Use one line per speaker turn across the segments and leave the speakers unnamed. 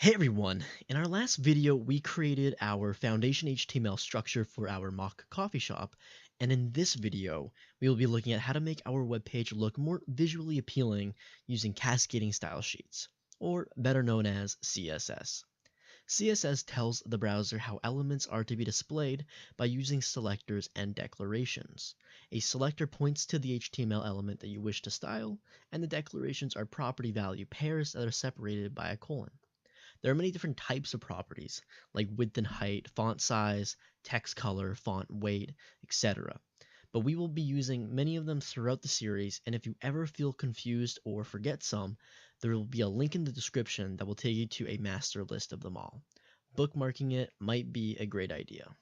Hey everyone! In our last video, we created our foundation HTML structure for our mock coffee shop, and in this video, we will be looking at how to make our web page look more visually appealing using cascading style sheets, or better known as CSS. CSS tells the browser how elements are to be displayed by using selectors and declarations. A selector points to the HTML element that you wish to style, and the declarations are property value pairs that are separated by a colon. There are many different types of properties, like width and height, font size, text color, font weight, etc. But we will be using many of them throughout the series, and if you ever feel confused or forget some, there will be a link in the description that will take you to a master list of them all. Bookmarking it might be a great idea.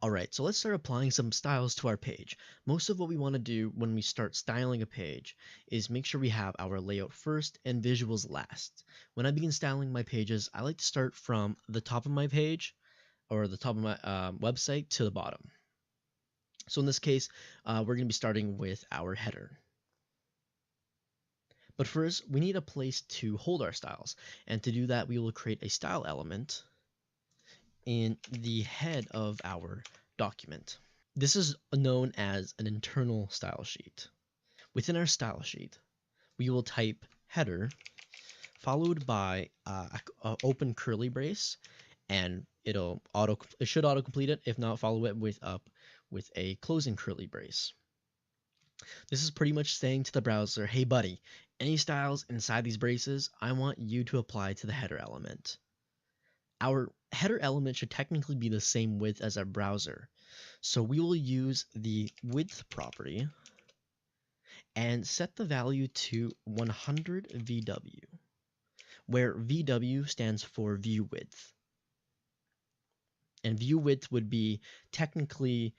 Alright, so let's start applying some styles to our page. Most of what we want to do when we start styling a page is make sure we have our layout first and visuals last. When I begin styling my pages, I like to start from the top of my page or the top of my website to the bottom. So in this case, we're going to be starting with our header. But first, we need a place to hold our styles. And to do that, we will create a style element in the head of our document. This is known as an internal style sheet. Within our style sheet, we will type header followed by a open curly brace, and it should autocomplete it. If not, follow it with a closing curly brace. This is pretty much saying to the browser, hey buddy, any styles inside these braces, I want you to apply to the header element. Our header element should technically be the same width as our browser. So we will use the width property and set the value to 100 VW, where VW stands for view width. And view width would be technically,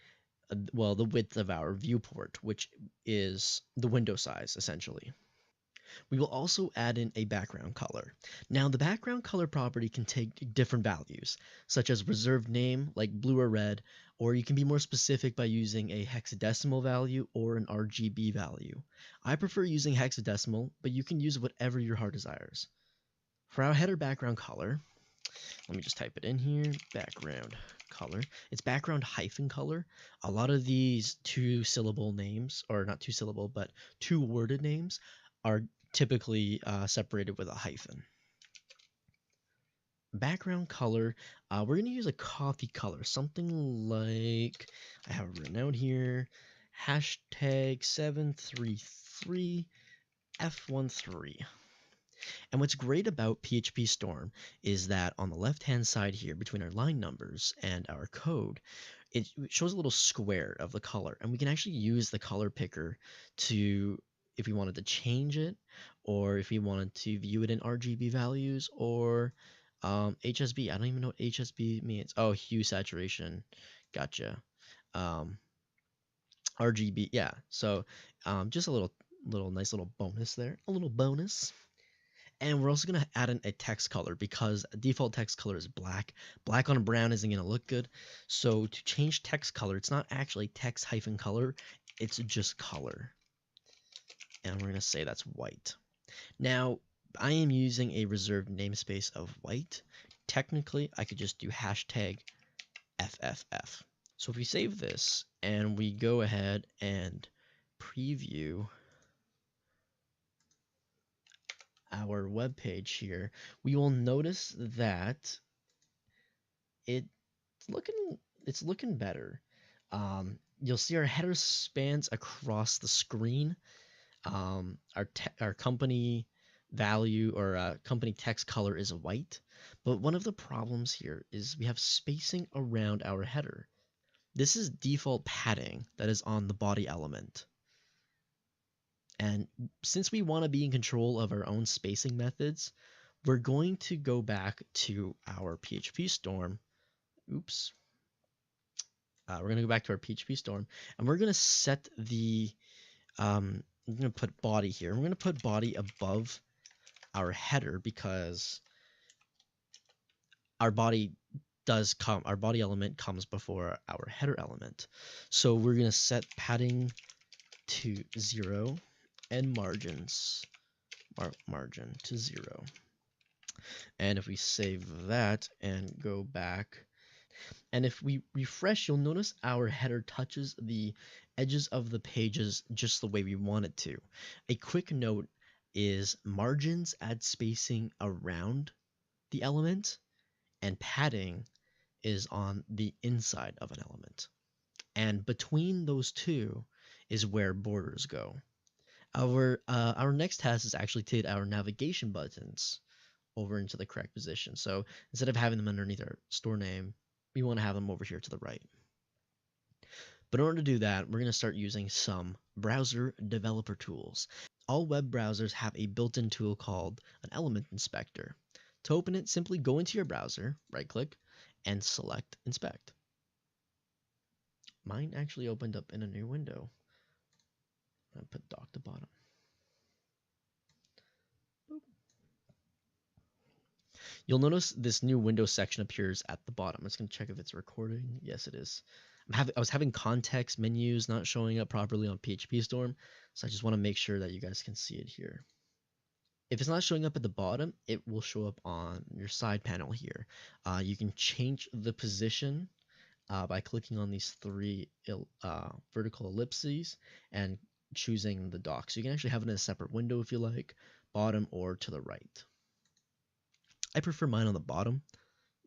well, the width of our viewport, which is the window size, essentially. We will also add in a background color. Now, the background color property can take different values, such as reserved name, like blue or red, or you can be more specific by using a hexadecimal value or an RGB value. I prefer using hexadecimal, but you can use whatever your heart desires. For our header background color, let me just type it in here, background color. It's background hyphen color. A lot of these two-syllable names, or not two-syllable, but two-worded names, are typically separated with a hyphen. Background color, we're going to use a coffee color, something like, I have it written out here, hashtag 733F13. And what's great about PHP Storm is that on the left-hand side here, between our line numbers and our code, it shows a little square of the color, and we can actually use the color picker to, if we wanted to change it, or if we wanted to view it in RGB values, or HSB. I don't even know what HSB means. Oh, hue saturation. Gotcha. RGB. Yeah. So just a little nice little bonus there. A little bonus. And we're also going to add in a text color because default text color is black. Black on brown isn't going to look good. So to change text color, it's not actually text hyphen color. It's just color. And we're going to say that's white. Now, I am using a reserved namespace of white. Technically, I could just do hashtag FFF. So if we save this and we go ahead and preview our web page here, we will notice that it's looking better. You'll see our header spans across the screen. Our company value or company text color is white, but one of the problems here is we have spacing around our header. This is default padding that is on the body element. And since we want to be in control of our own spacing methods, we're going to go back to our PHP Storm. Oops. We're going to go back to our PHP Storm, and we're going to set the, I'm going to put body here. We're going to put body above our header because our body element comes before our header element. So we're going to set padding to 0 and margin to 0. And if we save that and go back, and if we refresh, you'll notice our header touches the edges of the pages just the way we want it to. A quick note is margins add spacing around the element, and padding is on the inside of an element. And between those two is where borders go. Our next task is actually to get our navigation buttons over into the correct position. So instead of having them underneath our store name, we want to have them over here to the right. But in order to do that, we're going to start using some browser developer tools. All web browsers have a built-in tool called an element inspector. To open it, simply go into your browser, right-click, and select Inspect. Mine actually opened up in a new window. I put dock to bottom. Boop. You'll notice this new Windows section appears at the bottom. I'm just going to check if it's recording. Yes, it is. I was having context menus not showing up properly on PHP Storm, so I just want to make sure that you guys can see it here. If it's not showing up at the bottom, it will show up on your side panel here. You can change the position by clicking on these three vertical ellipses and choosing the dock. So you can actually have it in a separate window if you like, bottom or to the right. I prefer mine on the bottom.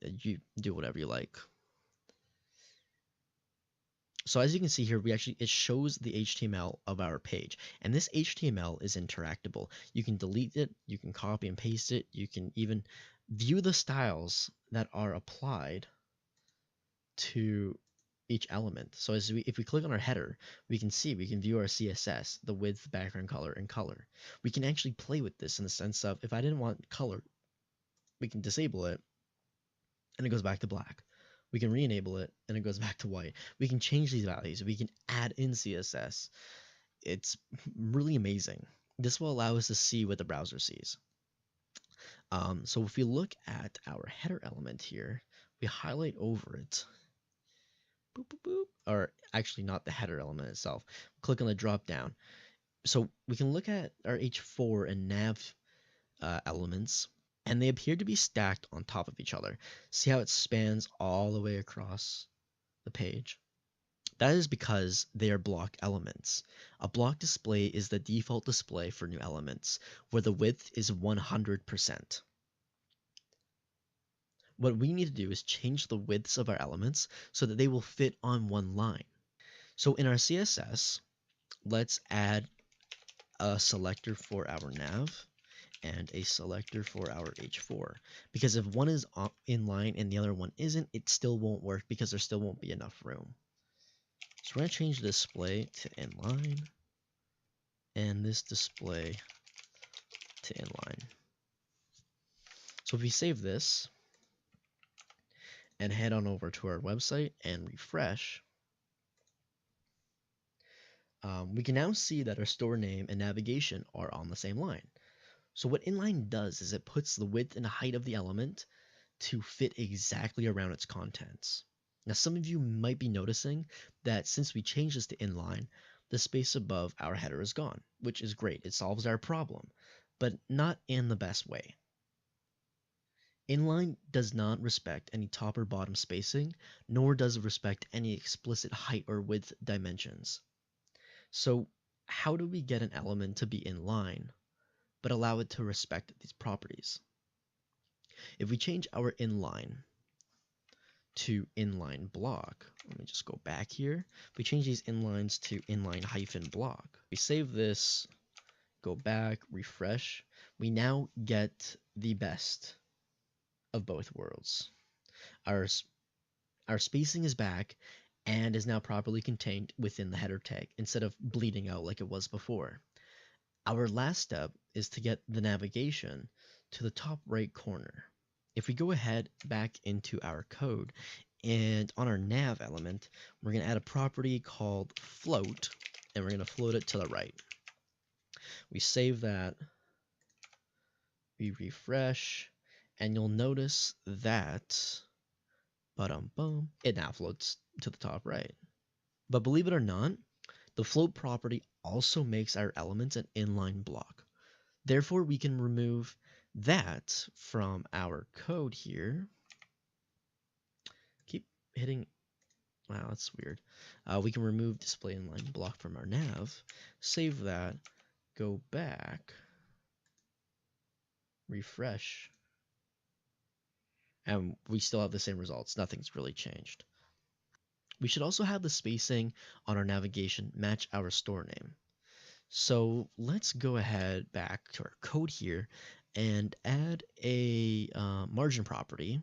You do whatever you like. So as you can see here, it shows the HTML of our page, and this HTML is interactable. You can delete it, you can copy and paste it, you can even view the styles that are applied to each element. So if we click on our header, we can view our CSS, the width, background color, and color. We can actually play with this in the sense of, if I didn't want color, we can disable it and it goes back to black. We can re-enable it and it goes back to white. We can change these values. We can add in CSS. It's really amazing. This will allow us to see what the browser sees. So if we look at our header element here, we highlight over it. Boop, boop, boop. Or actually not the header element itself. Click on the drop down. So we can look at our H4 and nav elements, and they appear to be stacked on top of each other. See how it spans all the way across the page? That is because they are block elements. A block display is the default display for new elements, where the width is 100%. What we need to do is change the widths of our elements so that they will fit on one line. So in our CSS, let's add a selector for our nav and a selector for our H4, because if one is in line and the other one isn't, it still won't work because there still won't be enough room. So we're going to change the display to inline and this display to inline. So if we save this and head on over to our website and refresh, we can now see that our store name and navigation are on the same line. So what inline does is it puts the width and height of the element to fit exactly around its contents. Now some of you might be noticing that since we changed this to inline, the space above our header is gone, which is great. It solves our problem, but not in the best way. Inline does not respect any top or bottom spacing, nor does it respect any explicit height or width dimensions. So how do we get an element to be inline, but allow it to respect these properties? If we change our inline to inline block, let me just go back here. If we change these inlines to inline hyphen block, we save this, go back, refresh, we now get the best of both worlds. Our spacing is back and is now properly contained within the header tag instead of bleeding out like it was before. Our last step is to get the navigation to the top right corner. If we go ahead back into our code and on our nav element, we're going to add a property called float, and we're going to float it to the right. We save that, we refresh, and you'll notice that it now floats to the top right. But believe it or not, the float property also makes our elements an inline block. Therefore, we can remove that from our code here, keep hitting, wow, that's weird. We can remove display inline block from our nav, save that, go back, refresh, and we still have the same results. Nothing's really changed. We should also have the spacing on our navigation match our store name. So let's go ahead back to our code here and add a margin property.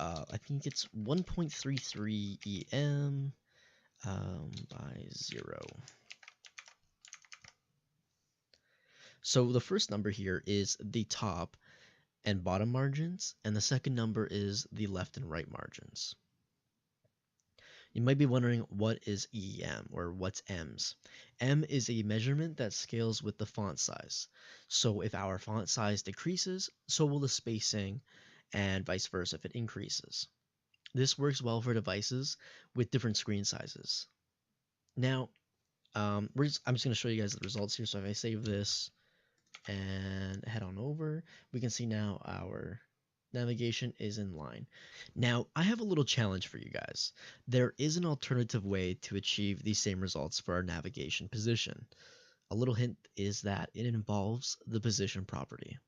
I think it's 1.33 EM by 0. So the first number here is the top and bottom margins, and the second number is the left and right margins. You might be wondering, what is EM, or what's EMS? M is a measurement that scales with the font size. So if our font size decreases, so will the spacing, and vice versa if it increases. This works well for devices with different screen sizes. Now, I'm just going to show you guys the results here. So if I save this and head on over, we can see now our navigation is in line. Now, I have a little challenge for you guys. There is an alternative way to achieve these same results for our navigation position. A little hint is that it involves the position property.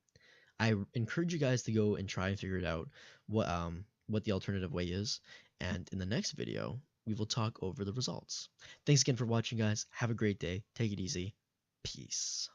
I encourage you guys to go and try and figure it out, what the alternative way is, and in the next video, we will talk over the results. Thanks again for watching, guys. Have a great day. Take it easy. Peace.